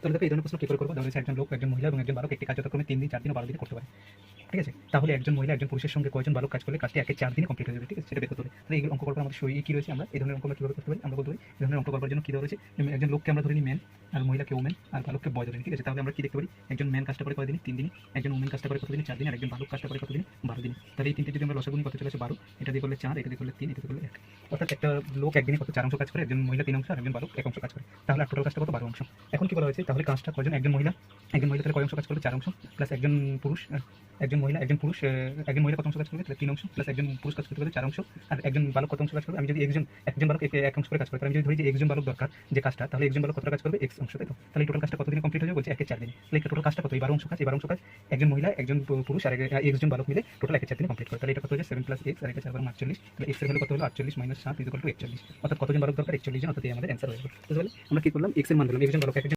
তাহলে দেখো এই ধরনের প্রশ্ন কী করে করবো? ধরো একজন লোক, একজন মহিলা এবং একজন বালক একটি কাজ যথাক্রমে 3 দিন, 4 দিন ও 12 দিনে করতে পারে। ঠিক আছে? তাহলে একজন মহিলা একজন পুরুষের সঙ্গে কয়জন বালক কাজ করলে কাজটি একে 4 দিনে কমপ্লিট হয়ে যাবে। ঠিক আছে? সেটা বের করতে হবে। তাহলে এই অঙ্ক করার আমাদের সই কি রয়েছে? আমরা এই ধরনের অঙ্ক আমরা কিভাবে করতে পারি? আমরা বলতে পারি এই ধরনের অঙ্ক করার জন্য কি দেওয়া রয়েছে? একজন লোককে আমরা ধরে নিই ম্যান, আর মহিলাকে ওমেন, আর বালককে বয় ধরে নিই। ঠিক আছে? তাহলে আমরা কি দেখতে পারি? একজন ম্যান কাজটা করে কয় দিনে? 3 দিনে। একজন ওমেন কাজটা করে কত দিনে? 4 দিনে। আর একজন বালক কাজটা করে কত দিনে? 12 দিনে। তাহলে এই তিনটে যদি আমরা লসাগু নিই কত চলে আসে? 12। এটা দিয়ে করলে 4, এটা দিয়ে করলে 3, এটা দিয়ে করলে 1। অর্থাৎ একটা লোক একদিনে কত 4 অংশ কাজ করে, একজন মহিলা 3 অংশ, আর একজন বালক 1 অংশ কাজ করে। তাহলে টোটাল কাজটা কত? 12 অংশ। এখন কি বলা হয়েছে? তাহলে কাজটা কয়জন? একজন মহিলা তাহলে কয় অংশ কাজ করবে? 4 অংশ, প্লাস একজন পুরুষ, একজন মহিলা, একজন পুরুষ, একজন মহিলা কত অংশ কাজ করবে? তাহলে 3 অংশ, প্লাস একজন পুরুষ কাজ করতে পারবে 4 অংশ, আর একজন বালক কত অংশ কাজ করবে? আমি যদি একজন বালক 1 অংশ করে কাজ করে, তাহলে আমি যদি ধরি যে একজন বালক দরকার যে কাজটা, তাহলে একজন বালক কতটা কাজ করবে? x অংশ, তাই তো? তাহলে টোটাল কাজটা কত দিনে কমপ্লিট হয়ে যাবে? বলছে 1 এর 4 দিনে। তাহলে টোটাল কাজটা কত? এই 12 অংশ কাজ, এই 12 অংশ কাজ একজন মহিলা, একজন পুরুষ আর x জন বালক মিলে টোটাল 1 এর 4 দিনে কমপ্লিট করে। তাহলে এটা কত হয়ে যায়? 7 + x, আর এটা 4 বার 48। তাহলে x এর ভ্যালু কত হলো? 48 - 7 = 41। অর্থাৎ কতজন বালক দরকার? 41 জন। অর্থাৎ এই আমাদের অ্যান্সার হয়ে গেল। বুঝতে পারলে? আমরা কি করলাম? x এর মান দিলাম, একজন বালক